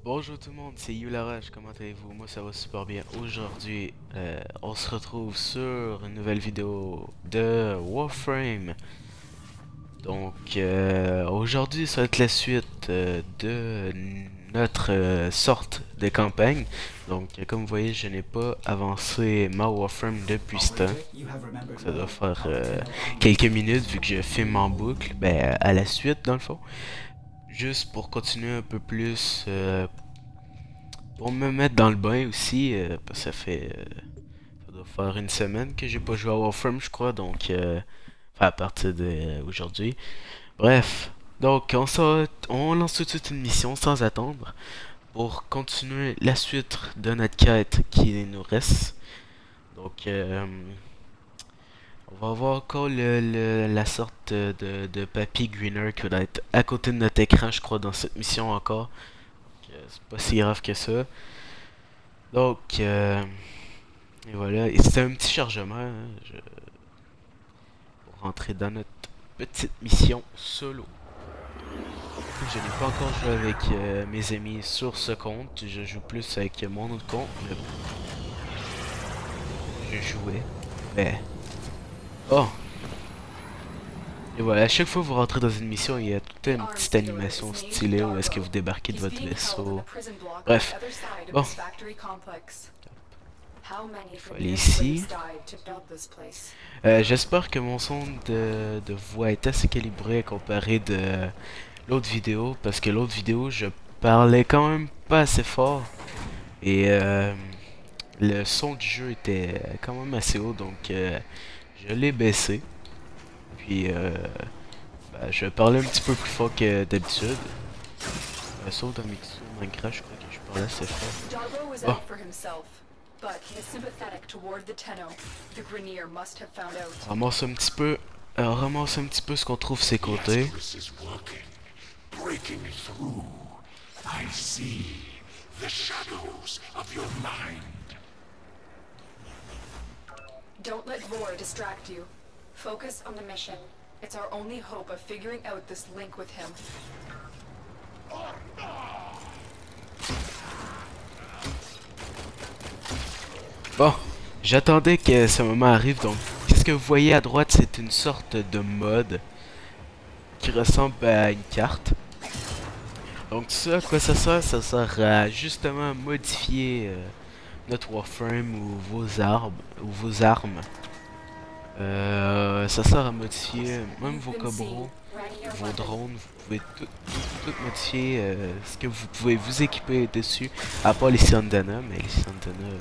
Bonjour tout le monde, c'est Yularash, comment allez-vous? Moi ça va super bien. Aujourd'hui, on se retrouve sur une nouvelle vidéo de Warframe. Donc aujourd'hui ça va être la suite de notre sorte de campagne. Donc comme vous voyez, je n'ai pas avancé ma Warframe depuis ce temps. Donc, ça doit faire quelques minutes vu que je filme en boucle, ben à la suite dans le fond. Juste pour continuer un peu plus, pour me mettre dans le bain aussi, parce que ça doit faire une semaine que j'ai pas joué à Warframe, je crois, donc, enfin, à partir d'aujourd'hui. Bref, donc on lance tout de suite une mission sans attendre pour continuer la suite de notre quête qui nous reste. Donc, on va voir encore la sorte de papy greener qui va être à côté de notre écran, je crois, dans cette mission encore. C'est pas si grave que ça. Donc, et voilà, et c'était un petit chargement pour rentrer dans notre petite mission solo. Je n'ai pas encore joué avec mes amis sur ce compte, je joue plus avec mon autre compte, mais je jouais. Mais, oh! Et voilà, à chaque fois que vous rentrez dans une mission, il y a toute une petite animation stylée où est-ce que vous débarquez de votre vaisseau. Bref, bon, il faut aller ici. J'espère que mon son de voix est assez calibré comparé de l'autre vidéo, parce que l'autre vidéo, je parlais quand même pas assez fort. Et le son du jeu était quand même assez haut, donc je l'ai baissé. Puis ben, je parlais un petit peu plus fort que d'habitude. Sauf dans Minecraft, je crois que je parlais assez fort. Oh. Ramasse un petit peu, ramasse un petit peu ce qu'on trouve ses côtés. Don't let Vor distract you. Focus on the mission. It's our only hope of figuring out this link with him. Bon, j'attendais que ce moment arrive, donc qu'est-ce que vous voyez à droite, c'est une sorte de mode qui ressemble à une carte. Donc ça, à quoi ça sert? Ça sert à justement modifier notre Warframe ou vos armes. Ça sert à modifier même vos cobros, vos drones, vous pouvez tout modifier ce que vous pouvez vous équiper dessus, à part les Sandana, mais les Sandana,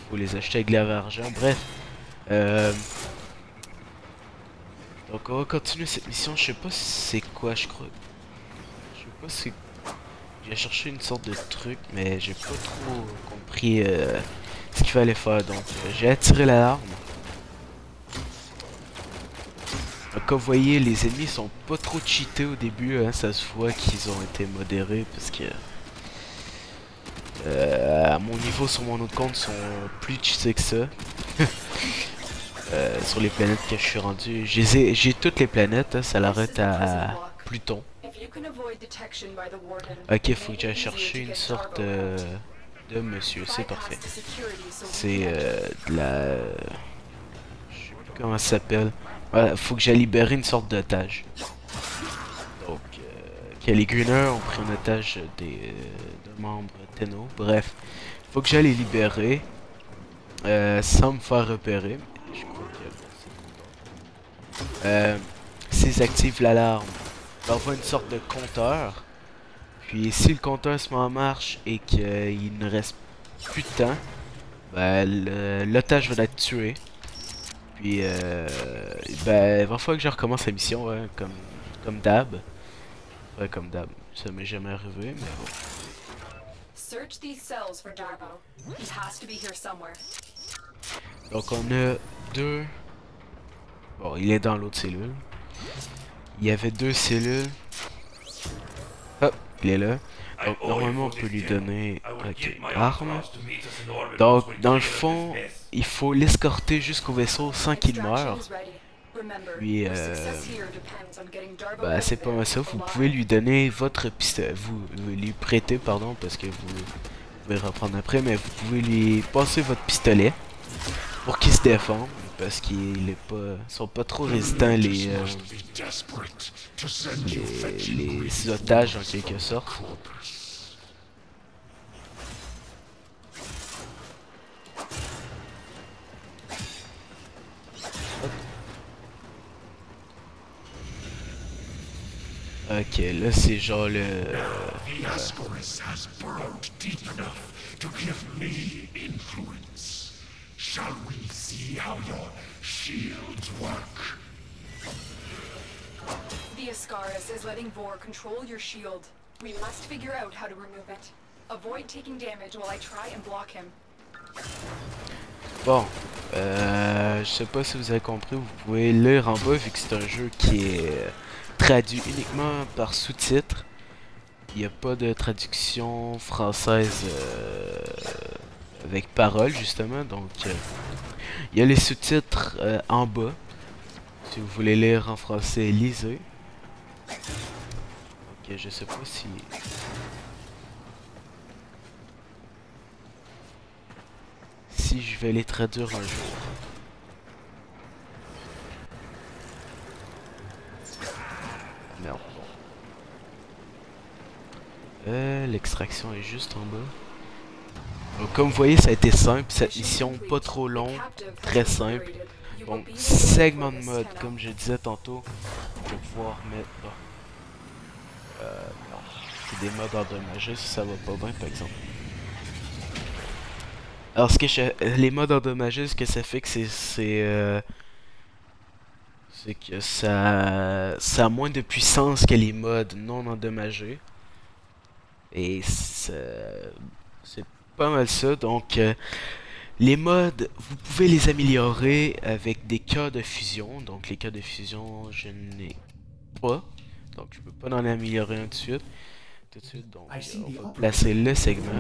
faut les acheter avec l'argent, bref. Donc on va continuer cette mission, je sais pas si c'est quoi, je crois. Je sais pas si... J'ai cherché une sorte de truc, mais j'ai pas trop compris ce qu'il fallait faire, donc j'ai attiré l'alarme. Donc, comme vous voyez, les ennemis sont pas trop cheatés au début, hein, ça se voit qu'ils ont été modérés parce que à mon niveau sur mon autre compte sont plus cheatés que ça. Sur les planètes que je suis rendu, j'ai toutes les planètes, hein, ça l'arrête à Pluton. Ok, faut que j'aille chercher une sorte de monsieur, c'est parfait. C'est de la... Je sais plus comment ça s'appelle. Voilà, faut que j'aille libérer une sorte d'otage. Donc, les Greeners ont pris en otage des membres Tenno. Bref, faut que j'aille les libérer sans me faire repérer. Je crois que s'ils activent l'alarme, on va une sorte de compteur. Puis si le compteur se met en marche et qu'il ne reste plus de temps, ben, l'otage va être tué. Puis ben, il va falloir que je recommence la mission, hein, comme d'hab. Ouais, comme d'hab. Ça m'est jamais arrivé, mais bon. Donc on a deux... Bon, il est dans l'autre cellule. Il y avait deux cellules. Hop, il est là. Donc normalement on peut lui donner arme. Donc dans le fond, il faut l'escorter jusqu'au vaisseau sans qu'il meure. Puis, bah, c'est pas mal ça. Vous pouvez lui donner votre pistolet, vous lui prêter, pardon, parce que vous pouvez reprendre après, mais vous pouvez lui passer votre pistolet pour qu'il se défende, parce qu'ils sont pas trop résistants les otages en quelque sorte. Ok, là c'est genre le... The Ascaris has burrowed deep enough to give me influence. Shall we see how your shields work? The Ascaris is letting Vor control your shield. We must figure out how to remove it. Avoid taking damage while I try and block him. Bon, je sais pas si vous avez compris, vous pouvez lire en bas vu que c'est un jeu qui est traduit uniquement par sous-titres. Il n'y a pas de traduction française avec paroles justement, donc il y a les sous-titres en bas. Si vous voulez lire en français, lisez. Ok, je sais pas si... si je vais les traduire un jour. Merde. L'extraction est juste en bas. Donc, comme vous voyez, ça a été simple. Cette mission, pas trop long, très simple. Donc, segment de mode, comme je disais tantôt, je vais pouvoir mettre... non, c'est des modes endommagés, ça va pas bien par exemple. Alors, les modes endommagés, ce que ça fait que c'est que ça a moins de puissance que les modes non endommagés. Et c'est pas mal ça. Donc, les modes, vous pouvez les améliorer avec des cœurs de fusion. Donc, les cœurs de fusion, je n'ai pas. Donc, je peux pas en améliorer un tout de suite. Donc, on va placer le segment.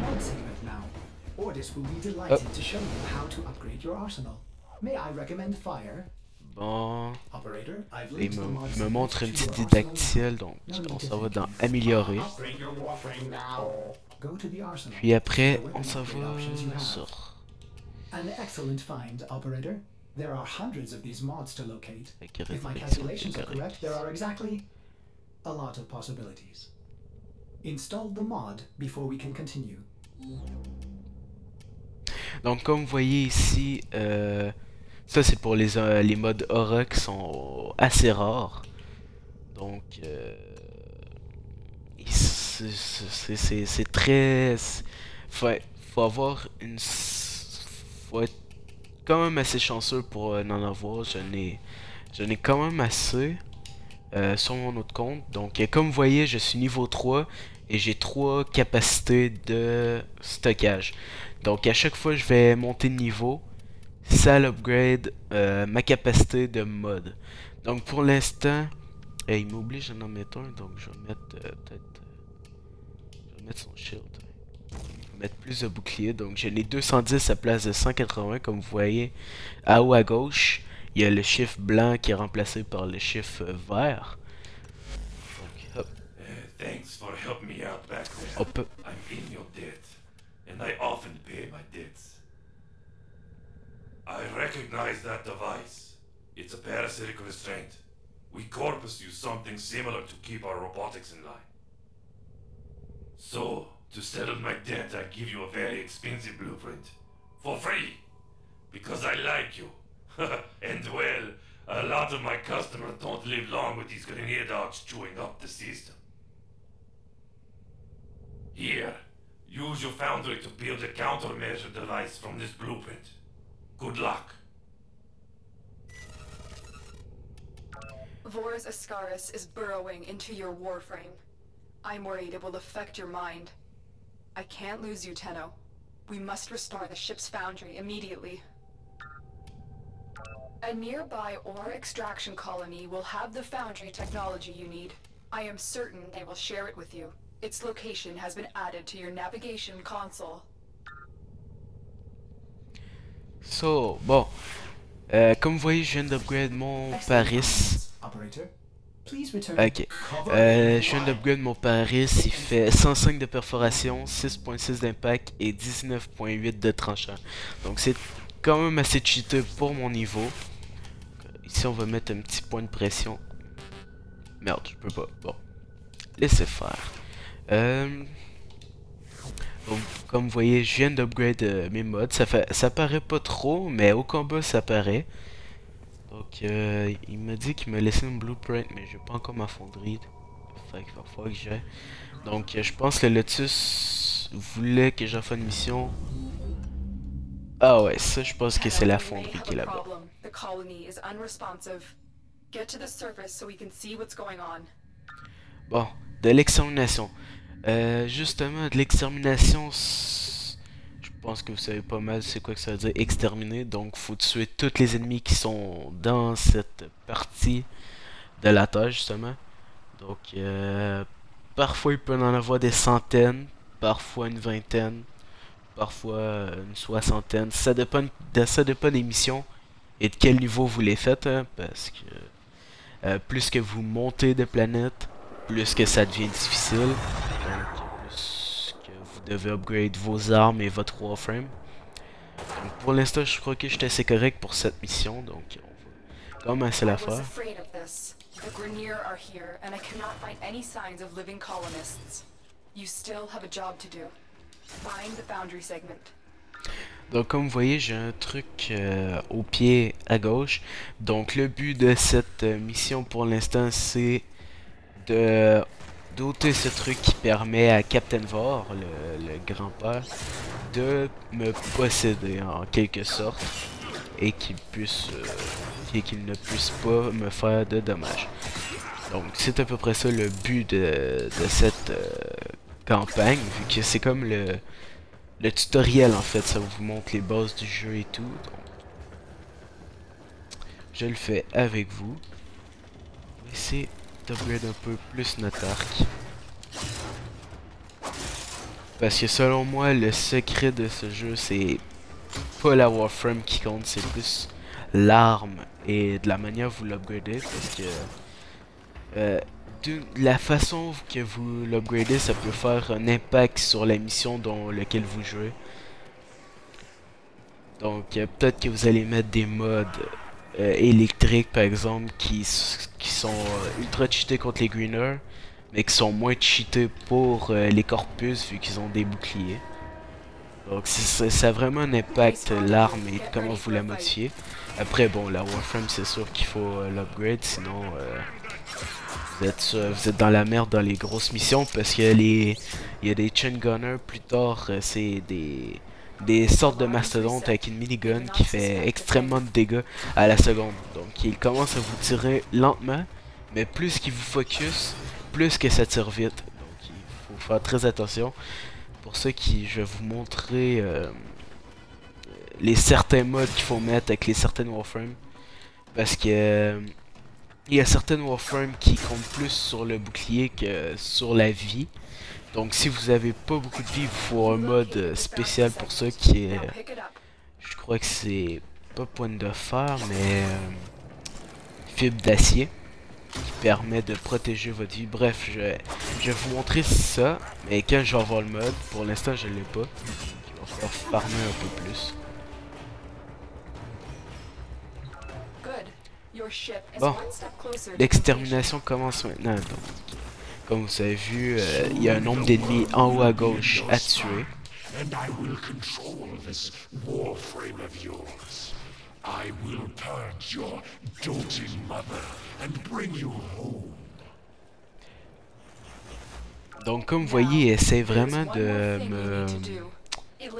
Ordis will be delighted to show you how to upgrade your arsenal. May I recommend fire? Bon, Operator, I've il linked the mods me montre une to petite your didactile, donc arsenal now. on s'en va dans améliorer. Upgrade your warframe now. Go to the arsenal. Puis après, The weapon on s'en upgrade va options you have. sur... An excellent find, operator. There are hundreds of these mods to locate. Avec If my réflexion, calculations are correct. correct, there are exactly a lot of possibilities. Install the mod before we can continue. Donc comme vous voyez ici, ça c'est pour les modes aura qui sont assez rares. Donc c'est très... faut avoir une... faut être quand même assez chanceux pour en avoir. J'en ai quand même assez sur mon autre compte. Donc comme vous voyez, je suis niveau 3 et j'ai 3 capacités de stockage. Donc à chaque fois que je vais monter de niveau, ça l'upgrade ma capacité de mode. Donc pour l'instant, il m'oblige d'en mettre un, donc je vais mettre peut-être... je vais mettre son shield. Je vais mettre plus de bouclier, donc j'ai les 210 à place de 180 comme vous voyez. À haut à gauche, il y a le chiffre blanc qui est remplacé par le chiffre vert. Donc hop. Thanks for helping me out back there. Hop. I'm in your debt, and I often pay my debts. I recognize that device. It's a parasitic restraint. We Corpus use something similar to keep our robotics in line. So, to settle my debt, I give you a very expensive blueprint. For free. Because I like you. And well, a lot of my customers don't live long with these grenade dogs chewing up the system. Here, use your foundry to build a countermeasure device from this blueprint. Good luck. Vor's Ascaris is burrowing into your warframe. I'm worried it will affect your mind. I can't lose you, Tenno. We must restore the ship's foundry immediately. A nearby ore extraction colony will have the foundry technology you need. I am certain they will share it with you. Its location has been added to your navigation console. So, bon. Comme vous voyez, je viens d'upgrade mon Paris. Operator, please return. Ok. Je viens d'upgrade mon Paris. Il fait 105 de perforation, 6.6 d'impact et 19.8 de tranchant. Donc c'est quand même assez cheaté pour mon niveau. Ici, on va mettre un petit point de pression. Merde, je peux pas. Bon. Laissez faire. Donc, comme vous voyez, je viens d'upgrade mes mods. Ça paraît pas trop, mais au combat, ça paraît. Donc, il m'a dit qu'il m'a laissé une blueprint, mais j'ai pas encore ma fonderie. Fait qu'il va falloir que j'aille. Donc, je pense que le Lotus voulait que j'en fasse une mission. Ah ouais, ça, je pense que c'est la fonderie qui est là-bas. The colony is unresponsive. Get to the surface so we can see what's going on. Bon, de l'extermination. Justement, de l'extermination, je pense que vous savez pas mal c'est quoi que ça veut dire exterminer. Donc, faut tuer tous les ennemis qui sont dans cette partie de la Terre, justement. Donc, parfois il peut en avoir des centaines, parfois une vingtaine, parfois une soixantaine. Ça dépend des missions et de quel niveau vous les faites, hein, parce que plus que vous montez des planètes, plus que ça devient difficile. Donc, plus que vous devez upgrade vos armes et votre Warframe. Donc, pour l'instant, je crois que j'étais assez correct pour cette mission, donc on va commencer la faire. The Grineer are here, and I cannot find any signs of living colonists. You still have a job to do. Find the boundary segment. Donc comme vous voyez, j'ai un truc au pied à gauche. Donc le but de cette mission pour l'instant, c'est de doter ce truc qui permet à Captain Vor, le grand-père, de me posséder en quelque sorte et qu'il puisse qu'il ne puisse pas me faire de dommages. Donc c'est à peu près ça le but de cette campagne, vu que c'est comme le tutoriel en fait, ça vous montre les bases du jeu et tout. Donc, je le fais avec vous. On va essayer d'upgrade un peu plus notre arc. Parce que selon moi, le secret de ce jeu, c'est pas la Warframe qui compte, c'est plus l'arme et de la manière vous l'upgradez. Parce que de la façon que vous l'upgradez, ça peut faire un impact sur la mission dans laquelle vous jouez. Donc peut-être que vous allez mettre des modes électriques par exemple qui sont ultra cheatés contre les greeners, mais qui sont moins cheatés pour les corpus vu qu'ils ont des boucliers. Donc ça a vraiment un impact l'arme et comment vous la modifiez. Après bon, la Warframe c'est sûr qu'il faut l'upgrade, sinon vous êtes dans la merde dans les grosses missions, parce que il y a des chain gunners plus tard, c'est des sortes de mastodontes avec une minigun qui fait extrêmement de dégâts à la seconde. Donc il commence à vous tirer lentement, mais plus qu'il vous focus, plus que ça tire vite. Donc il faut faire très attention. Pour ça je vais vous montrer les certains modes qu'il faut mettre avec les certaines Warframes, parce que il y a certaines Warframes qui comptent plus sur le bouclier que sur la vie. Donc si vous avez pas beaucoup de vie, il vous faut un mode spécial pour ça qui est... Je crois que c'est pas pointe de fer, mais fibre d'acier, qui permet de protéger votre vie. Bref, je vais vous montrer ça, mais quand je vais avoir le mode, pour l'instant je l'ai pas. Il va falloir farmer un peu plus. Bon, l'extermination commence maintenant. Donc, comme vous avez vu, il y a un nombre d'ennemis en haut à gauche à tuer. Donc comme vous voyez, il essaie vraiment de me...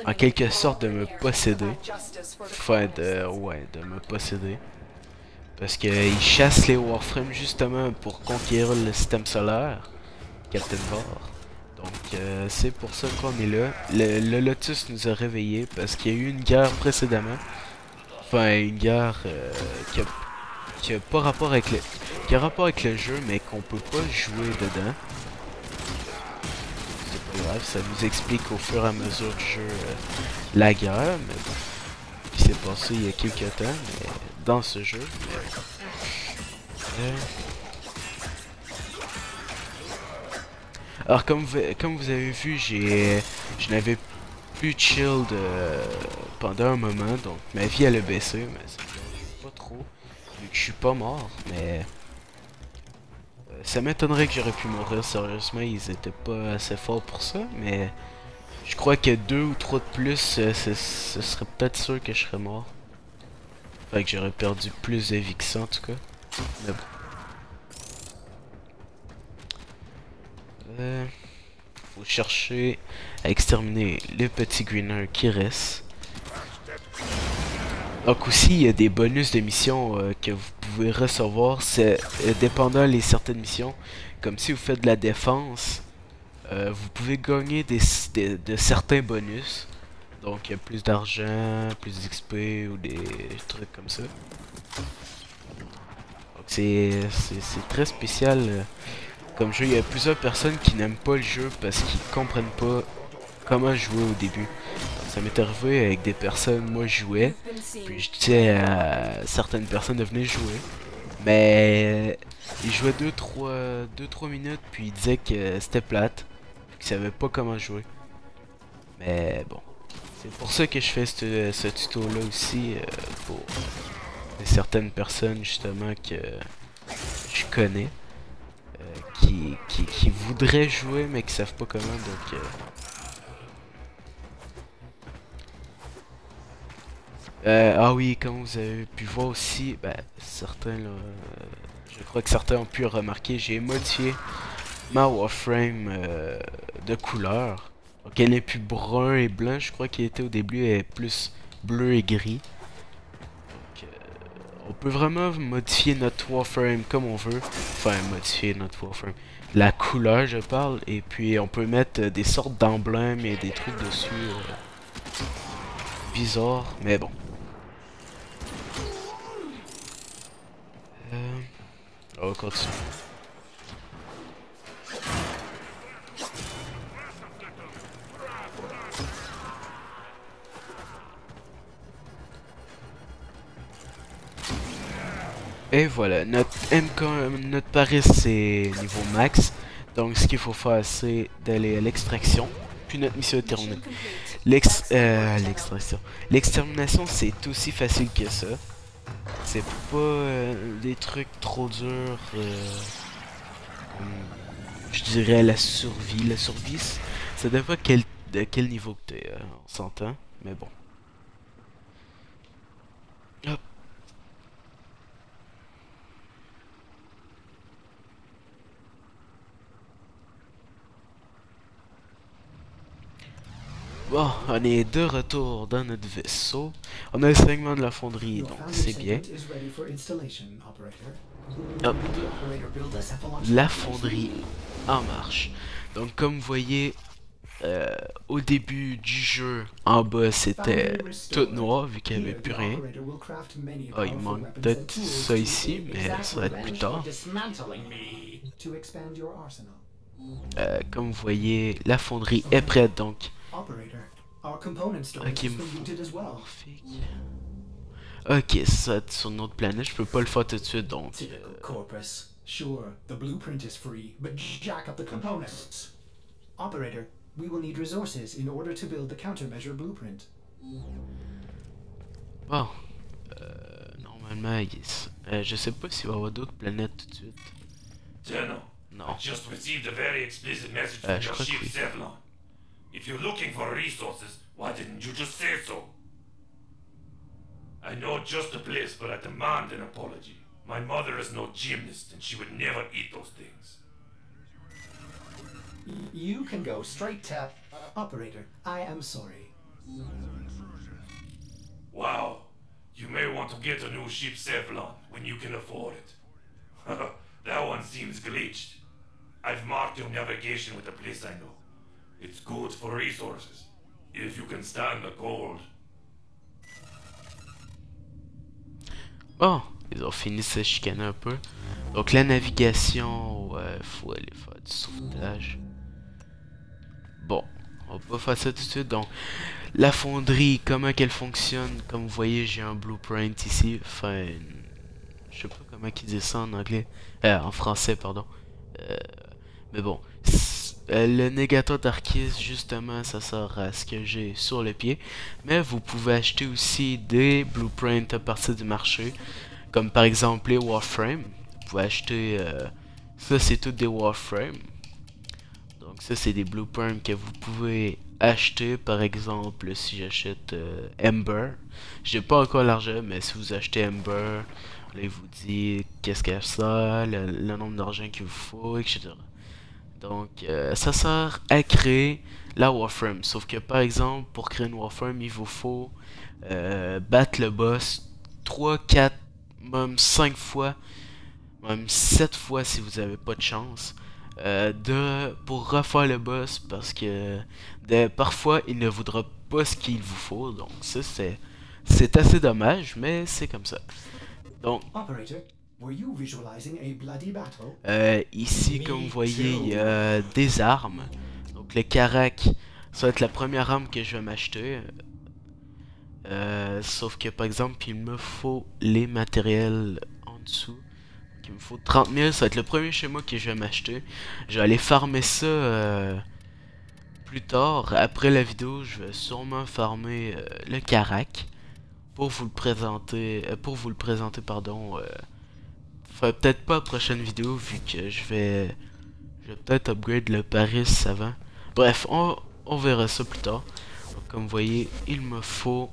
en quelque sorte de me posséder. Enfin, de me posséder. Parce qu'il chasse les Warframes justement pour conquérir le système solaire, Captain Vor. Donc c'est pour ça qu'on est là. Le Lotus nous a réveillés parce qu'il y a eu une guerre précédemment. Enfin une guerre qui a pas rapport avec qui a rapport avec le jeu, mais qu'on peut pas jouer dedans. C'est pas grave, ça nous explique au fur et à mesure du jeu la guerre, mais bon, qui s'est passé il y a quelques temps, mais dans ce jeu. Alors comme vous avez vu, je n'avais plus de shield pendant un moment, donc ma vie elle a baissé, mais ça me dérange pas trop, vu que je suis pas mort, mais ça m'étonnerait que j'aurais pu mourir, sérieusement, ils étaient pas assez forts pour ça, mais je crois que 2 ou 3 de plus, ce serait peut-être sûr que je serais mort. Fait que j'aurais perdu plus de vie que ça en tout cas, mais bon. Faut chercher à exterminer le petit greener qui reste. Donc aussi il y a des bonus de missions que vous pouvez recevoir, c'est dépendant les certaines missions, comme si vous faites de la défense, vous pouvez gagner de certains bonus. Donc il y a plus d'argent, plus d'XP ou des trucs comme ça. Donc c'est très spécial. Comme jeu, il y a plusieurs personnes qui n'aiment pas le jeu parce qu'ils comprennent pas comment jouer au début. Ça m'est arrivé avec des personnes, moi je jouais, puis je disais à certaines personnes de venir jouer, mais ils jouaient 2-3 minutes puis ils disaient que c'était plate, qu'ils savaient pas comment jouer. Mais bon, c'est pour ça que je fais ce tuto là aussi, pour certaines personnes justement que je connais. Qui voudraient jouer mais qui savent pas comment, donc ah oui, comme vous avez pu voir aussi, ben certains là, je crois que certains ont pu remarquer, j'ai modifié ma Warframe de couleur. Donc elle est plus brun et blanc, je crois qu'elle était au début, elle est plus bleu et gris. Donc on peut vraiment modifier notre Warframe comme on veut, enfin modifier notre Warframe. La couleur je parle, et puis on peut mettre des sortes d'emblèmes et des trucs dessus bizarres, mais bon. On va continuer. Et voilà, notre notre Paris c'est niveau max. Donc ce qu'il faut faire c'est d'aller à l'extraction. Puis notre mission est terminée. L'extraction. L'extermination c'est aussi facile que ça. C'est pas des trucs trop durs. Je dirais la survie. La survie, ça dépend de quel niveau que t'es, on s'entend. Mais bon. Hop. Bon, on est de retour dans notre vaisseau. On a le segment de la fonderie, donc c'est bien. Hop. La fonderie en marche. Donc comme vous voyez, au début du jeu, en bas c'était tout noir vu qu'il n'y avait plus rien. Ah, il manque peut-être ça ici, mais ça va être plus tard. Comme vous voyez, la fonderie est prête donc. Ok, ok, ça sur notre planète, je peux pas le faire tout de suite donc. Sure, the blueprint is free, but jack up the components. Operator, we will need resources in order to build the countermeasure blueprint. Bon, normalement, je sais pas s'il va y avoir d'autres planètes tout de suite. Tenno, Non. I just received a very explicit message from your ship, Zevlon. If you're looking for resources, why didn't you just say so? I know just the place, but I demand an apology. My mother is no gymnast, and she would never eat those things. You can go straight to... Operator, I am sorry. Wow. You may want to get a new ship, Zevlon, when you can afford it. That one seems glitched. I've marked your navigation with a place I know. It's good for resources, if you can stand the cold. Bon, ils ont fini de se chicaner un peu. Donc la navigation, ouais, faut aller faire du sauvetage. Bon, on va pas faire ça tout de suite. Donc La fonderie, comment qu'elle fonctionne. Comme vous voyez, j'ai un blueprint ici. Enfin, je sais pas comment ils disent ça en anglais. En français, pardon. Mais bon. Le négateur d'Archis, justement, ça sert à ce que j'ai sur le pied. Mais vous pouvez acheter aussi des blueprints à partir du marché. Comme par exemple les Warframe. Vous pouvez acheter... ça, c'est tout des Warframe. Donc ça, c'est des blueprints que vous pouvez acheter. Par exemple, si j'achète Ember. J'ai pas encore l'argent, mais si vous achetez Ember, là, il vous dit qu'est-ce qu'elle sert, le nombre d'argent qu'il vous faut, etc. Donc, ça sert à créer la Warframe. Sauf que, par exemple, pour créer une Warframe, il vous faut battre le boss 3, 4, même 5 fois, même 7 fois si vous avez pas de chance. Pour refaire le boss, parce que parfois, il ne voudra pas ce qu'il vous faut. Donc, ça, c'est assez dommage, mais c'est comme ça. Donc... Operator, were you visualizing a bloody battle? Ici, comme vous voyez, il y a des armes. Donc le Karak, ça va être la première arme que je vais m'acheter. Sauf que par exemple, il me faut les matériels en dessous. Donc, il me faut 30 000, ça va être le premier chez moi que je vais m'acheter. Je vais aller farmer ça plus tard. Après la vidéo, je vais sûrement farmer le Karak. Pour vous le présenter, pardon. Enfin, peut-être pas prochaine vidéo vu que je vais peut-être upgrade le Paris avant. Bref, on verra ça plus tard. Donc, comme vous voyez, il me faut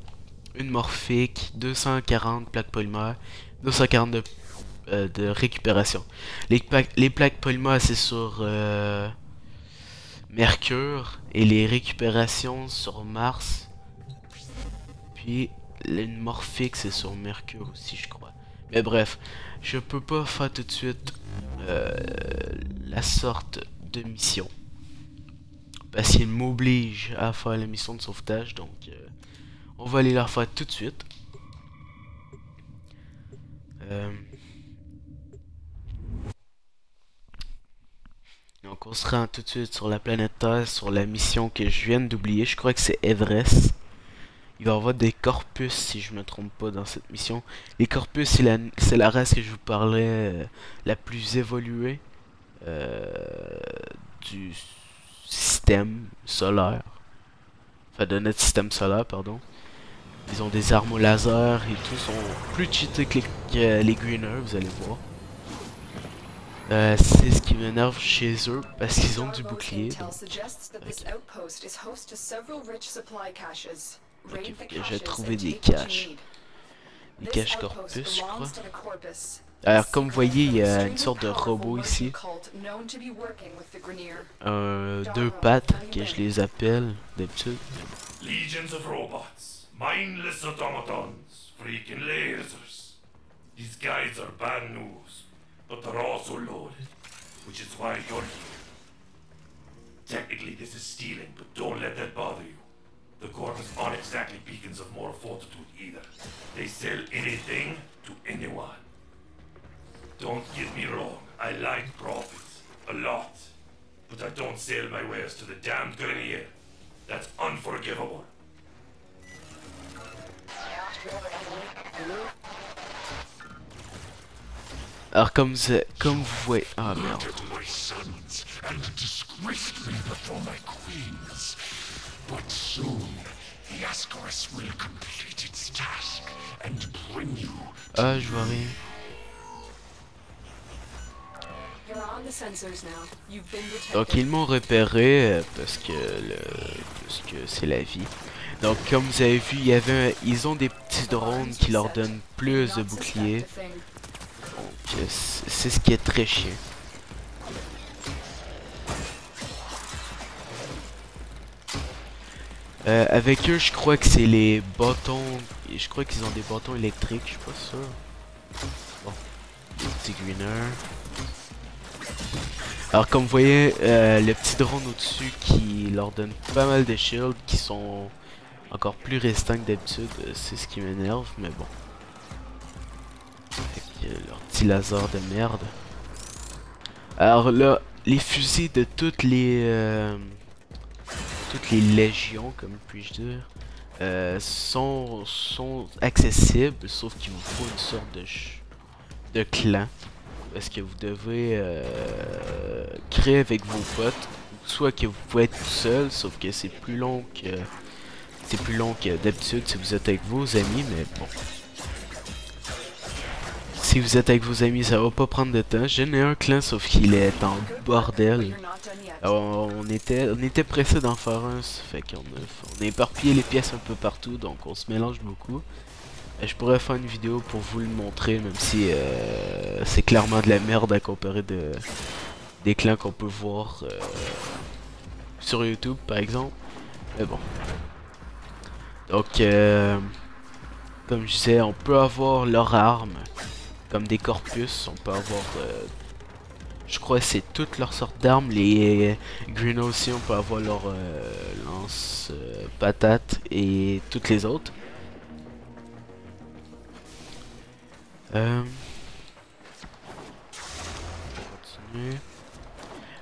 une morphique, 240 plaques polymères, 240 de récupération. Les plaques polymères c'est sur Mercure et les récupérations sur Mars. Puis une morphique c'est sur Mercure aussi, je crois. Mais bref, je peux pas faire tout de suite la sorte de mission. Parce qu'il m'oblige à faire la mission de sauvetage. Donc on va aller la faire tout de suite. Donc on se rend tout de suite sur la planète Terre, sur la mission que je viens d'oublier. Je crois que c'est Everest. Il va y avoir des corpus si je me trompe pas dans cette mission. Les corpus c'est la race que je vous parlais la plus évoluée du système solaire. Enfin de notre système solaire pardon. Ils ont des armes au laser et tout, sont plus cheatés que les greeners, vous allez voir. C'est ce qui m'énerve chez eux parce qu'ils ont du bouclier. Donc... Ok, faut que j'ai trouvé des caches. Des caches corpus, je crois. Alors, comme vous voyez, il y a une sorte de robot ici. Deux pattes, que je les appelle d'habitude. Legions of robots, mindless automatons, freaking lasers. These guys are bad news, but they're also loaded, which is why you're here. Technically, this is stealing, but don't let that bother you. The Corvus aren't exactly beacons of moral fortitude either. They sell anything to anyone. Don't get me wrong, I like profits, a lot. But I don't sell my wares to the damned Grenier. That's unforgivable. Alors comme vous voyez... Ah merde. But soon, the Ascaris will complete its task and bring you. Ah, je vois rien. Donc ils m'ont repéré parce que c'est la vie. Donc comme vous avez vu, ils ont des petits drones qui leur donnent plus de boucliers. Donc c'est ce qui est très chiant. Avec eux, je crois que c'est les bâtons. Je crois qu'ils ont des bâtons électriques, je suis pas sûr. Bon, des petits greeners. Alors, comme vous voyez, le petit drone au-dessus qui leur donne pas mal de shields qui sont encore plus restants que d'habitude. C'est ce qui m'énerve, mais bon. Avec leur petit laser de merde. Alors là, les fusils de toutes les toutes les légions, comme puis-je dire, sont accessibles, sauf qu'il vous faut une sorte de clan. Parce que vous devez créer avec vos potes, soit que vous pouvez être tout seul, sauf que c'est plus long que d'habitude si vous êtes avec vos amis, mais bon. Si vous êtes avec vos amis, ça va pas prendre de temps. J'en ai un clan, sauf qu'il est en bordel. Alors, on était pressé d'en faire un, ça fait qu'on a éparpillé les pièces un peu partout, donc on se mélange beaucoup. Je pourrais faire une vidéo pour vous le montrer, même si c'est clairement de la merde à comparer des clans qu'on peut voir sur YouTube, par exemple. Mais bon. Donc, comme je disais, on peut avoir leurs armes, comme des corpus. On peut avoir, je crois, que c'est toutes leurs sortes d'armes. Les Green aussi, on peut avoir leur lance patate et toutes les autres. Continuer.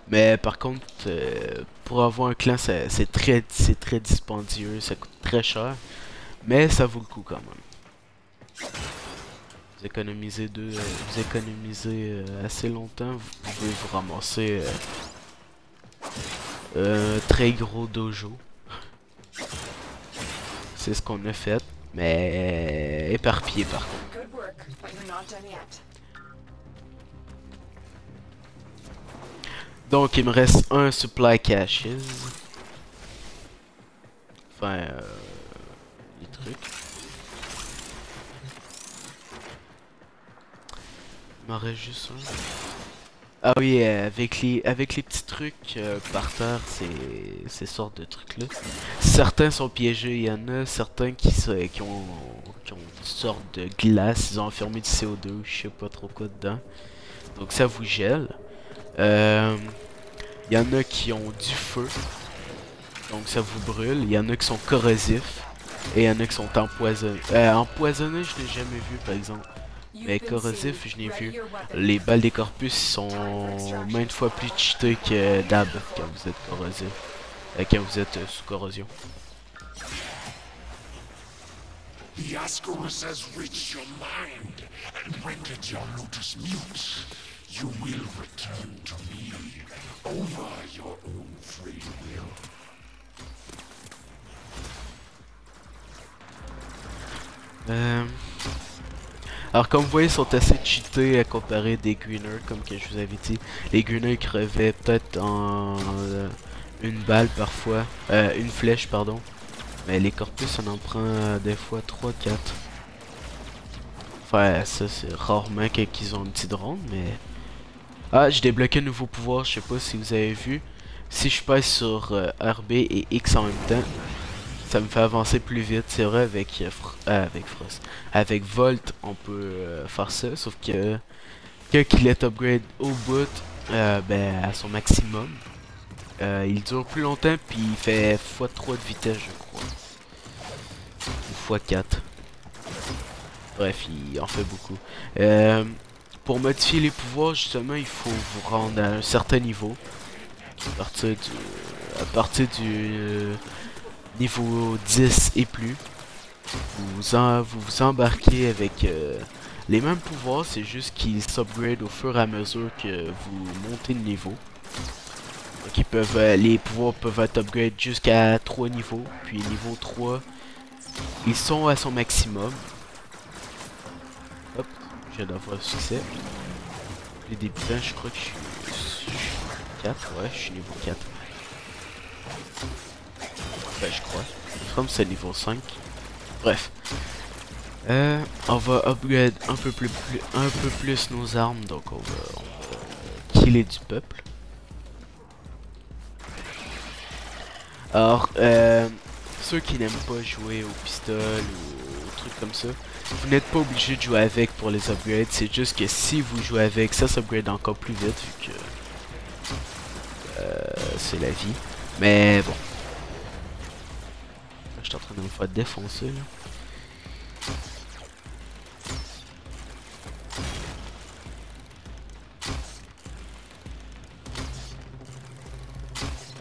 Mais par contre, pour avoir un clan, c'est très dispendieux, ça coûte très cher, mais ça vaut le coup quand même. Vous économisez assez longtemps, vous pouvez vous ramasser un très gros dojo. C'est ce qu'on a fait, mais éparpillé par contre. Donc il me reste un supply caches. Enfin, les trucs. Il m'en reste juste un. Ah oui, avec les petits trucs par terre, ces sortes de trucs là. Certains sont piégés, il y en a certains qui ont une sorte de glace, ils ont enfermé du CO2, je sais pas trop quoi dedans. Donc ça vous gèle. Il y en a qui ont du feu, donc ça vous brûle. Il y en a qui sont corrosifs et il y en a qui sont empoisonnés. Empoisonnés, je l'ai jamais vu par exemple. Mais corrosif, je l'ai vu. Les balles des corpus sont maintes fois plus cheatées que d'hab quand vous êtes corrosif. Quand vous êtes sous corrosion. The Ascaris has reached your mind and rendered your lotus mute. You will return to me over your own free will. Alors comme vous voyez, ils sont assez cheatés à comparer des greeners, comme que je vous avais dit. Les greeners crevaient peut-être en une balle parfois, une flèche pardon. Mais les corpus on en prend des fois 3-4. Enfin ça c'est rarement qu'ils ont une petite ronde, mais... Ah, j'ai débloqué un nouveau pouvoir, je sais pas si vous avez vu. Si je passe sur RB et X en même temps, ça me fait avancer plus vite. C'est vrai avec Frost. Avec Volt, on peut faire ça, sauf que quand il est upgrade au bout, ben à son maximum, il dure plus longtemps puis il fait x3 de vitesse, je crois. Ou x4. Bref, il en fait beaucoup. Pour modifier les pouvoirs, justement, il faut vous rendre à un certain niveau. À partir du niveau 10 et plus, vous vous embarquez avec les mêmes pouvoirs, c'est juste qu'ils s'upgrade au fur et à mesure que vous montez de niveau. Donc les pouvoirs peuvent être upgrade jusqu'à 3 niveaux, puis niveau 3, ils sont à son maximum. Hop, je viens d'avoir succès. Les débutants, je crois que je suis 4, ouais, je suis niveau 4. Ben, je crois. Comme c'est niveau 5. Bref. On va upgrade un peu plus nos armes, donc on va killer du peuple. Alors, ceux qui n'aiment pas jouer au pistolet ou au truc comme ça, vous n'êtes pas obligé de jouer avec pour les upgrades. C'est juste que si vous jouez avec, ça s'upgrade encore plus vite vu que c'est la vie. Mais bon. Je suis en train de me faire défoncer là.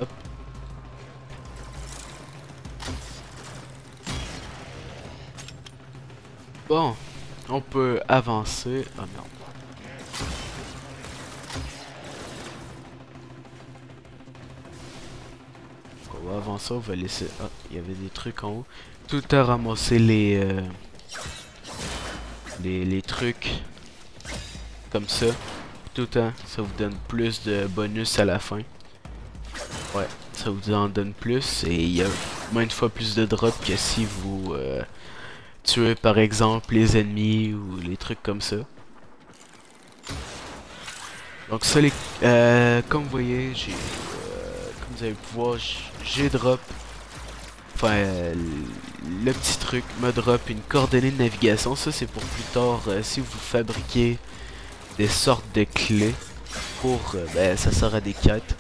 Hop. Bon, on peut avancer. Ah merde. On va avancer, on va laisser... Ah, il y avait des trucs en haut. Tout à ramasser les trucs comme ça. Tout le temps, ça vous donne plus de bonus à la fin. Ouais, ça vous en donne plus et il y a maintes fois plus de drop que si vous tuez par exemple les ennemis ou les trucs comme ça. Donc ça, comme vous voyez, comme vous allez pouvoir, j'ai drop, enfin le petit truc me drop une coordonnée de navigation. Ça c'est pour plus tard si vous fabriquez des sortes de clés pour, ben ça sera des quêtes.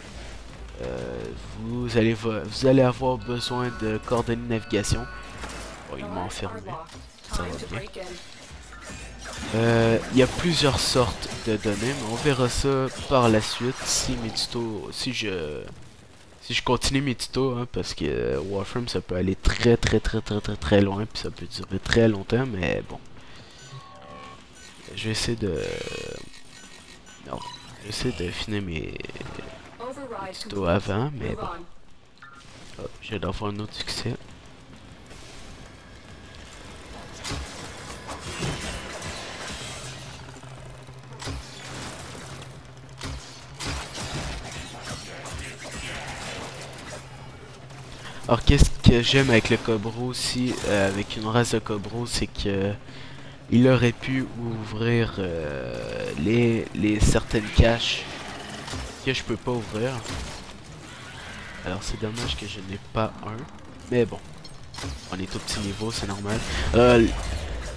Vous allez avoir besoin de coordonnées de navigation. Oh, il m'a enfermé. Ça va bien. Il y a plusieurs sortes de données, mais on verra ça par la suite si mes tutos, si je continue mes tutos, hein, parce que Warframe ça peut aller très loin, puis ça peut durer très longtemps, mais bon. Je vais essayer de... Non, je vais essayer de finir mes tutos avant, mais bon. Oh, j'ai d'avoir un autre succès. Alors qu'est-ce que j'aime avec le Cobra aussi, avec une race de Cobra, c'est que il aurait pu ouvrir les certaines caches que je peux pas ouvrir. Alors c'est dommage que je n'ai pas un, mais bon, on est au petit niveau, c'est normal.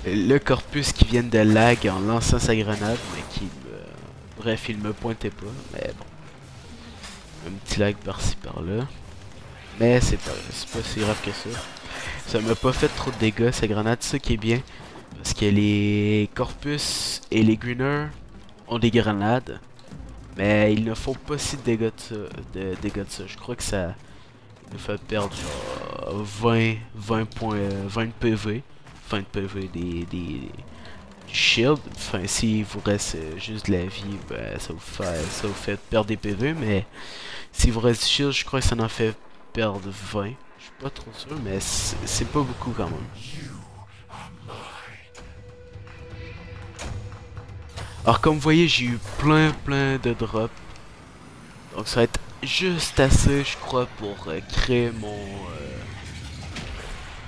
Le corpus qui vient de lag en lançant sa grenade, mais qui me... Bref, il me pointait pas, mais bon. Un petit lag par-ci par-là. Mais c'est pas si grave que ça. Ça m'a pas fait trop de dégâts, sa grenade, ce qui est bien. Parce que les corpus et les greeners ont des grenades. Mais ils ne font pas si de dégâts de ça. Je crois que ça nous fait perdre genre 20 PV. 20 PV du shield. Enfin, s'il vous reste juste de la vie, ben, ça vous fait perdre des PV. Mais s'il vous reste du shield, je crois que ça en fait perdre 20. Je suis pas trop sûr, mais c'est pas beaucoup quand même. Alors comme vous voyez, j'ai eu plein de drops. Donc ça va être juste assez, je crois, pour créer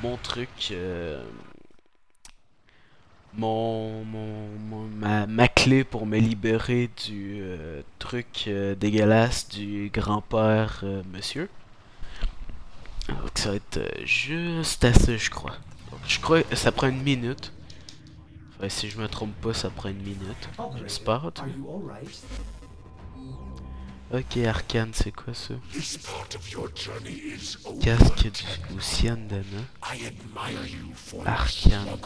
mon truc. Ma clé pour me libérer du truc dégueulasse du grand-père monsieur. Donc ça va être juste assez, je crois. Donc, je crois que ça prend une minute. Enfin, si je me trompe pas, ça prend une minute. J'espère. Ok, Arcane, c'est quoi ça? Casque du Lucian Dana. Arcane.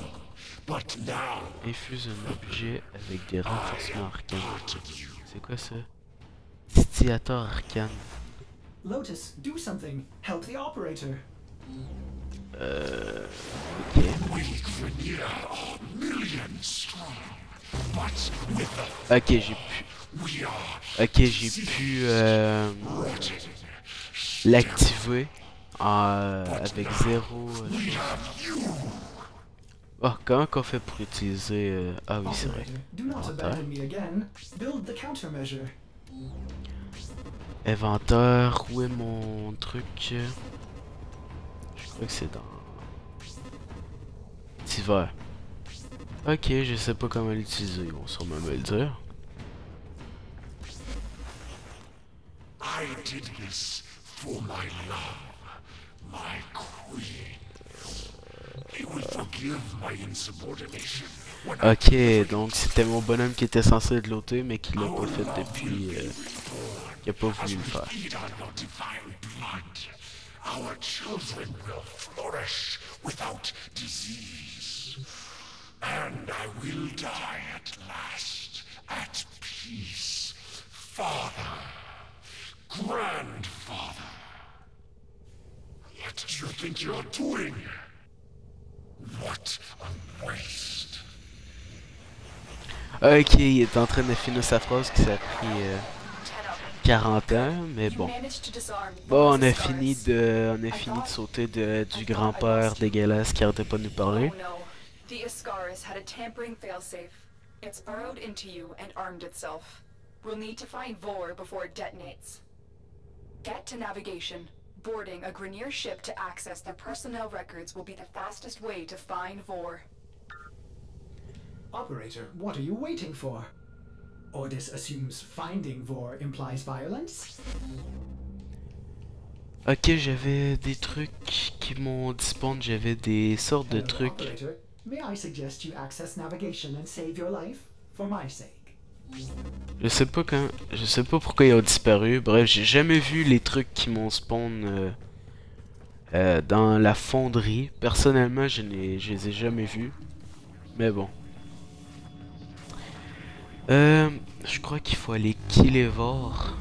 Infuse un objet avec des renforcements arcanes. C'est quoi ça? Distillateur arcane. Lotus, do something. Help the operator. Ok. Ok, j'ai pu... Ok, j'ai pu l'activer avec 0 Oh, comment qu'on fait pour utiliser... Ah oui, c'est vrai. Inventaire, où est mon truc? Je crois que c'est dans... Divers. Ok, je sais pas comment l'utiliser, ils vont sûrement me le dire. I did this for my love, my queen. He will forgive my insubordination. Ok, donc c'était mon bonhomme qui était censé être l'ôter, mais qui l'a pas fait depuis... qui a pas voulu le faire. Our children will flourish without disease. And I will die at last, at peace. Father, grandfather. What do you think you're doing? What a waste. Ok, il est en train de finir sa phrase qui s'est pris 40 ans, mais bon. Bon, on a fini de sauter du grand-père dégueulasse qui arrêtait pas de nous parler. Oh no. The Iskaris had a tampering failsafe. It's burrowed into you and armed itself. We'll need to find Vor before it detonates. Get to navigation. Boarding a Grineer ship to access their personnel records will be the fastest way to find Vor. Operator, what are you waiting for? Ordis assumes finding Vor implies violence? Ok, j'avais des trucs qui m'ont disparu, j'avais des sortes de Hello, trucs. Operator, may I suggest you access navigation and save your life? For my sake. Je sais pas pourquoi ils ont disparu. Bref, j'ai jamais vu les trucs qui m'ont spawn dans la fonderie. Personnellement, je les ai jamais vus. Mais bon. Je crois qu'il faut aller killer Vor.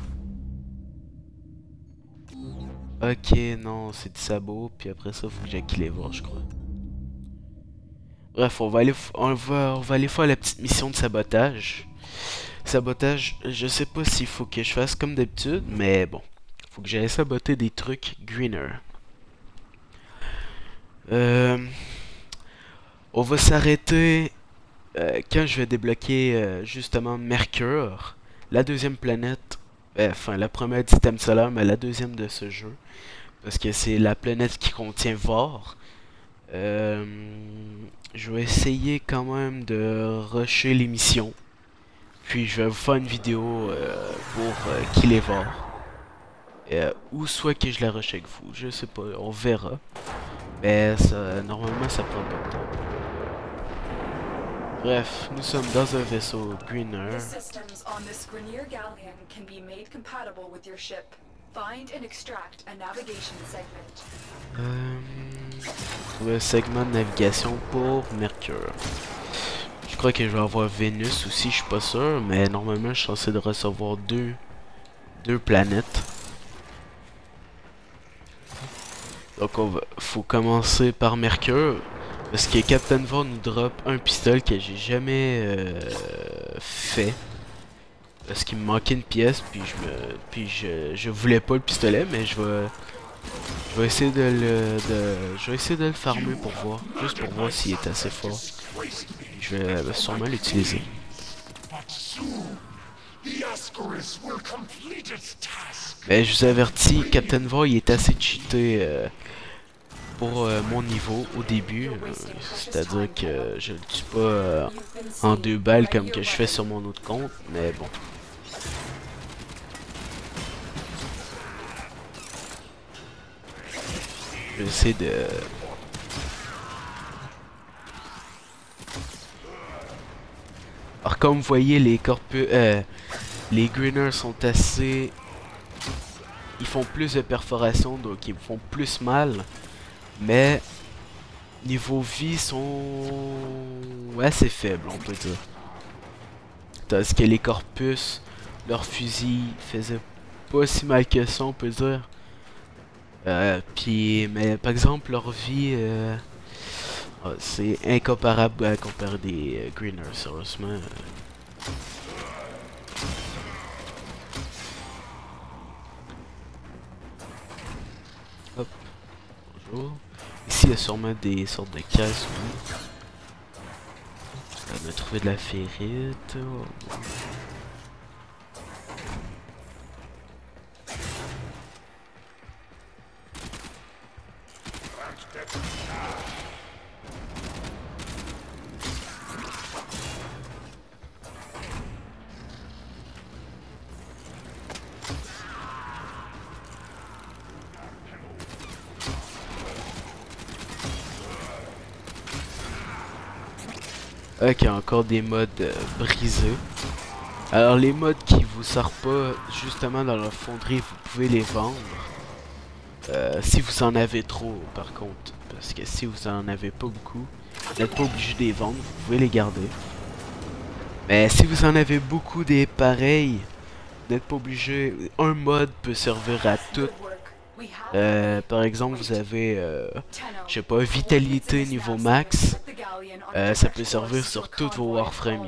Ok, non, c'est du sabot. Puis après ça, faut que j'aille killer Vor, je crois. Bref, on va aller faire la petite mission de sabotage. Sabotage, je sais pas s'il faut que je fasse comme d'habitude, mais bon. Faut que j'aille saboter des trucs Grineer. On va s'arrêter quand je vais débloquer justement Mercure, la deuxième planète, enfin la première du système solaire, mais la deuxième de ce jeu. Parce que c'est la planète qui contient Vor. Je vais essayer quand même de rusher les missions. Puis je vais vous faire une vidéo pour killer Vor. Ou soit que je la rush avec vous, je sais pas, on verra. Mais ça, normalement ça prend pas de temps. Bref, nous sommes dans un vaisseau Grineer. The systems on this Grineer galleon can be made compatible with your ship. Find and extract a navigation segment. Le segment de navigation pour Mercure. Je crois que je vais avoir Vénus aussi, je suis pas sûr, mais normalement je suis censé de recevoir deux planètes. Donc faut commencer par Mercure. Parce que Captain Vor nous drop un pistolet que j'ai jamais fait. Parce qu'il me manquait une pièce, puis je voulais pas le pistolet, mais je vais essayer de le farmer pour voir, juste pour voir s'il est assez fort. Je vais sûrement l'utiliser. Mais je vous avertis, Captain Vor il est assez cheaté pour mon niveau au début. C'est-à-dire que je le tue pas en 2 balles comme que je fais sur mon autre compte, mais bon. Je vais essayer de... Alors comme vous voyez, les Grineer sont assez... Ils font plus de perforations, donc ils font plus mal. Mais niveau vie, sont assez faibles, on peut dire. Parce que les Corpus, leurs fusils faisaient pas si mal que ça, on peut dire. Mais par exemple, leur vie, c'est incomparable à comparer des Grineer, sérieusement. Hop, bonjour. Ici, il y a sûrement des sortes de cases. On a trouvé de la ferrite. Oh. Ok, encore des modes brisés. Alors les modes qui vous sortent pas justement dans la fonderie, vous pouvez les vendre. Si vous en avez trop par contre. Parce que si vous en avez pas beaucoup, vous n'êtes pas obligé de les vendre, vous pouvez les garder. Mais si vous en avez beaucoup des pareils, vous n'êtes pas obligé. Un mode peut servir à tout. Par exemple, vous avez, je sais pas, vitalité niveau max. Ça peut servir sur toutes vos Warframes.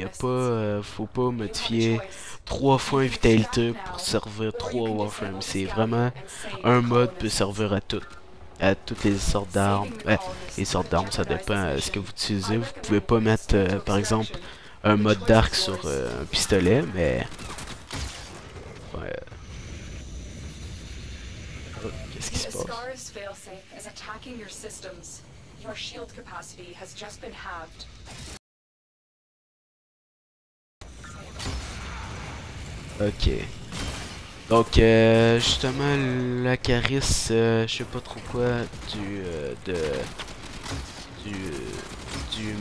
Faut pas modifier 3 fois une vitalité pour servir 3 Warframes. C'est vraiment un mode peut servir à toutes les sortes d'armes. Les sortes d'armes, ça dépend de ce que vous utilisez. Vous pouvez pas mettre, par exemple, un mode d'arc sur un pistolet, mais ouais. Oh, qu'est-ce qui se passe? Ascaris failsafe is attacking your systems. Your shield capacity has just been halved. Ok. Donc, justement, la Caris, je sais pas trop quoi, du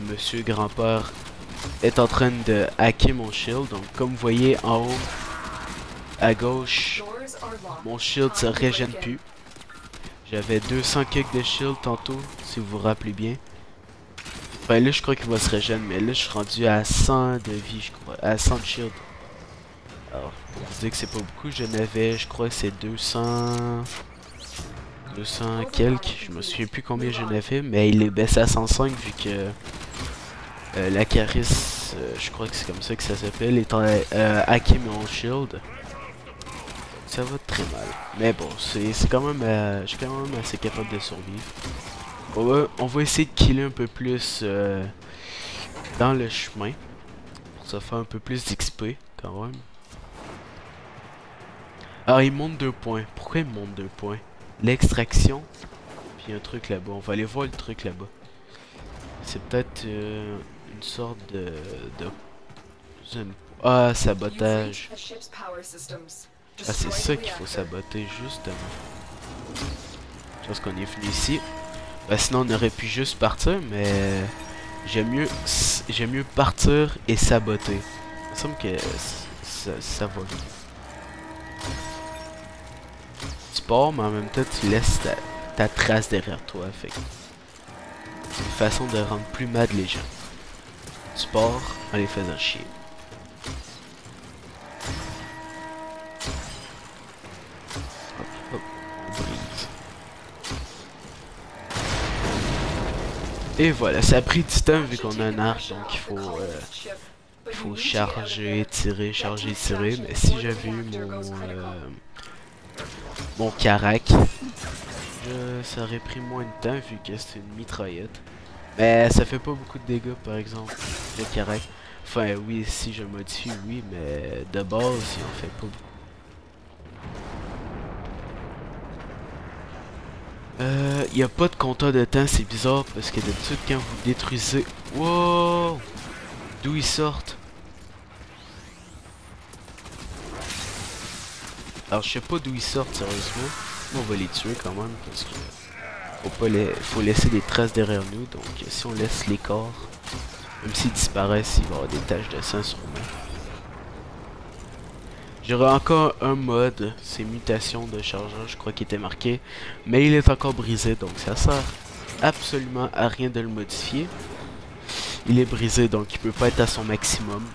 monsieur grand-père est en train de hacker mon shield. Donc, comme vous voyez en haut, à gauche, Doors are locked. mon shield se régène plus. J'avais 200 kicks de shield tantôt, si vous vous rappelez bien. Enfin, là, je crois qu'il va se régénérer, mais là, je suis rendu à 100 de vie, je crois, à 100 de shield. Alors, pour vous dire que c'est pas beaucoup, j'en avais, je crois que c'est 200 quelques, je me souviens plus combien j'en avais, mais il est baissé à 105 vu que la Caris, je crois que c'est comme ça que ça s'appelle, est en hacké mon shield. Ça va très mal, mais bon, c'est quand même, je suis quand même assez capable de survivre. On va essayer de killer un peu plus dans le chemin, pour se faire un peu plus d'XP quand même. Alors il monte 2 points. Pourquoi il monte 2 points? L'extraction. Puis un truc là-bas. On va aller voir le truc là-bas. C'est peut-être une sorte de... Ah, sabotage. The ship's power systems. Ah, c'est Destroy ça the qu'il faut reactor. saboter justement. Je pense qu'on est venu ici. Bah, sinon on aurait pu juste partir, mais j'aime mieux partir et saboter. Il me semble que ça va bien. Tu pars, mais en même temps tu laisses ta trace derrière toi. Fait que c'est une façon de rendre plus mad les gens. Tu pars en les faisant chier. Hop, hop, on brise. Et voilà, ça a pris du temps vu qu'on a un arc, donc il faut charger, tirer, charger, tirer. Mais si j'avais eu mon carac, ça aurait pris moins de temps vu que c'est une mitraillette. Mais ça fait pas beaucoup de dégâts par exemple, le carac. Enfin oui, si je modifie, oui, mais de base, il en fait pas beaucoup. Il n'y a pas de compteur de temps, c'est bizarre parce que d'habitude quand vous détruisez... Wow! D'où ils sortent? Alors je sais pas d'où ils sortent sérieusement. On va les tuer quand même parce que faut laisser des traces derrière nous. Donc si on laisse les corps, même s'ils disparaissent, il va y avoir des taches de sang sur moi. J'aurai encore un mode, c'est mutation de chargeur, je crois qu'il était marqué, mais il est encore brisé, donc ça sert absolument à rien de le modifier. Il est brisé, donc il peut pas être à son maximum.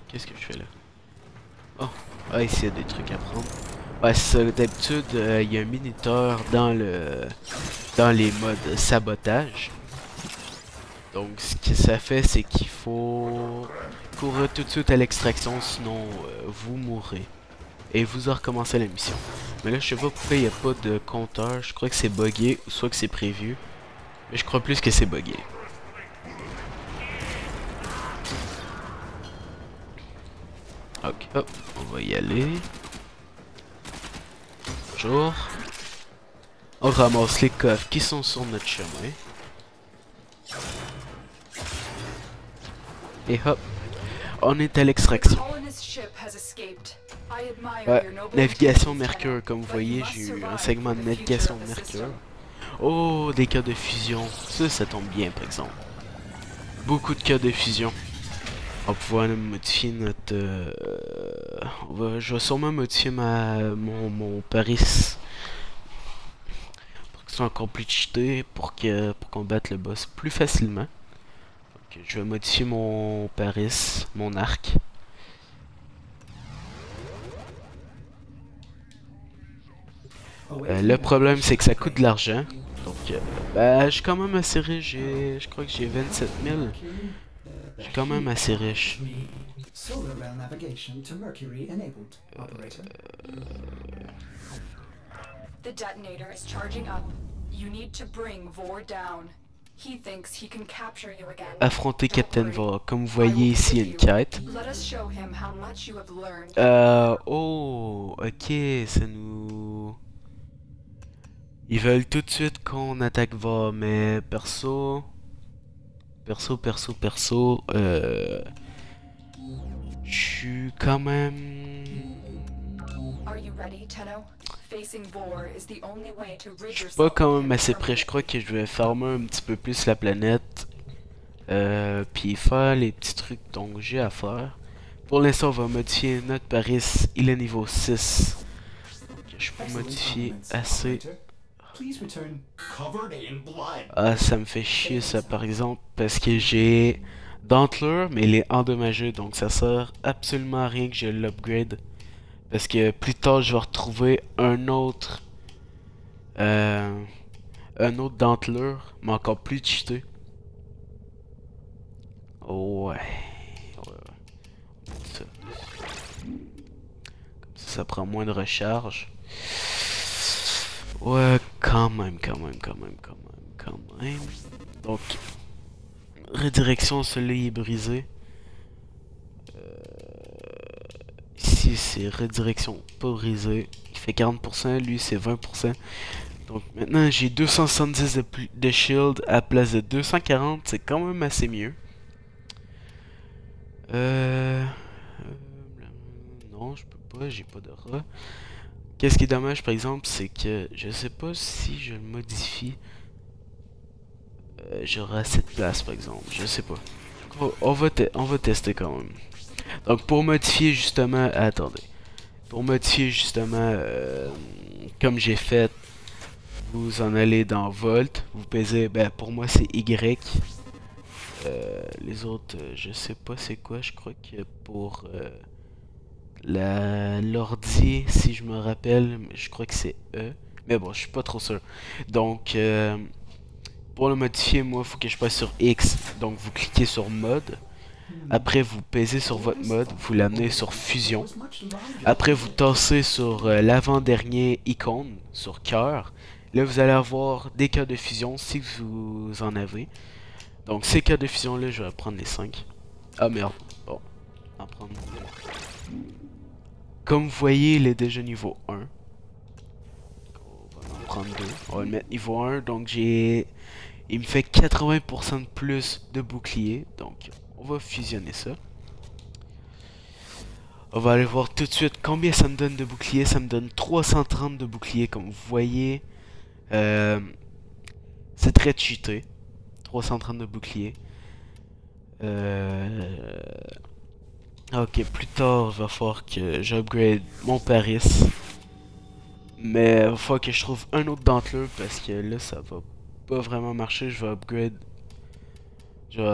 Qu'est-ce que je fais là? Oh, ah, ici il y a des trucs à prendre. Ouais, c'est ça, d'habitude, il y a un minuteur dans les modes sabotage. Donc ce que ça fait, c'est qu'il faut courir tout de suite à l'extraction, sinon vous mourrez. Et vous recommencez la mission. Mais là je sais pas pourquoi il n'y a pas de compteur, je crois que c'est buggé, ou soit que c'est prévu. Mais je crois plus que c'est buggé. Ok, hop, on va y aller. Bonjour. On ramasse les coffres qui sont sur notre chemin. Et hop, on est à l'extraction. Ouais, navigation Mercure, comme vous voyez, j'ai eu un segment de navigation Mercure. Oh, des cas de fusion, ça tombe bien par exemple. Beaucoup de cas de fusion. On va pouvoir modifier notre... je vais sûrement modifier mon Paris. Pour que ce soit encore plus cheaté, pour qu'on batte le boss plus facilement. Je vais modifier mon Paris, mon arc. Le problème, c'est que ça coûte de l'argent. Donc, ben, je suis quand même assez riche. Je crois que j'ai 27 000. Je suis quand même assez riche. Solar rail navigation to Mercury enabled, operator. The detonator is charging up. You need to bring Vor down. He thinks he can capture you again. Affronter Don't Captain worry. Vor. Comme vous I will voyez ici, il y a give une you. quête. Let us show him how much you have learned. Oh, ok, ça nous... Ils veulent tout de suite qu'on attaque Vor, mais perso... Perso, je suis quand même... Are you ready, Tenno? Facing Vor is the only way to rid Je suis yourself pas quand of même him assez près, je crois que je vais farmer un petit peu plus la planète. Puis faire les petits trucs donc j'ai à faire. Pour l'instant, on va modifier notre Paris, il est niveau 6. Donc, je peux Excellent modifier compliments, assez. operator. Please return covered in blood. Ah, ça me fait chier ça par exemple, parce que j'ai Dantler, mais il est endommagé, donc ça sert absolument à rien que je l'upgrade. Parce que plus tard, je vais retrouver un autre Dantler, mais encore plus cheaté. Ouais. Ça. Comme ça prend moins de recharge. Ouais, quand même. Donc, redirection, celui-là il est brisé. Ici, c'est redirection pas brisé. Il fait 40%, lui c'est 20%. Donc maintenant, j'ai 270 de shield à la place de 240, c'est quand même assez mieux. Non, je peux pas, j'ai pas de rat. Qu'est-ce qui est dommage par exemple, c'est que je sais pas si je le modifie. J'aurai assez de place par exemple, je sais pas. On va tester quand même. Donc pour modifier justement, attendez. Pour modifier justement, comme j'ai fait, vous en allez dans Volt, vous pesez, ben pour moi c'est Y. Les autres, je sais pas c'est quoi, je crois que pour l'ordi, si je me rappelle, je crois que c'est E. Mais bon, je suis pas trop sûr. Donc, pour le modifier, moi, il faut que je passe sur X. Donc, vous cliquez sur mode. Après, vous pesez sur votre mode, vous l'amenez sur fusion. Après, vous tassez sur l'avant-dernier icône, sur cœur. Là, vous allez avoir des cœurs de fusion si vous en avez. Donc, ces cœurs de fusion là, je vais prendre les 5. Ah merde, bon, on va en prendre. Comme vous voyez, il est déjà niveau 1. On va en prendre 2. On va le mettre niveau 1. Donc, il me fait 80% de plus de bouclier. Donc, on va fusionner ça. On va aller voir tout de suite combien ça me donne de bouclier. Ça me donne 330 de bouclier. Comme vous voyez, c'est très cheaté. 330 de bouclier. Ok, plus tard, il va falloir que j'upgrade mon Paris. Mais il va falloir que je trouve un autre dentelure parce que là, ça va pas vraiment marcher. Je vais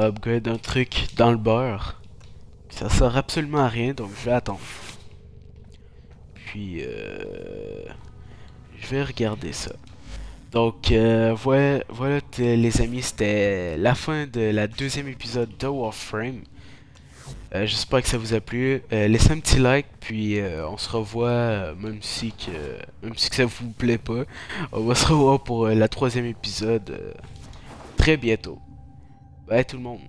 upgrade un truc dans le beurre. Ça sert absolument à rien, donc je vais attendre. Puis, je vais regarder ça. Donc, voilà les amis, c'était la fin de la deuxième épisode de Warframe. J'espère que ça vous a plu. Laissez un petit like, puis on se revoit, même si que ça vous plaît pas. On va se revoir pour la troisième épisode très bientôt. Bye tout le monde.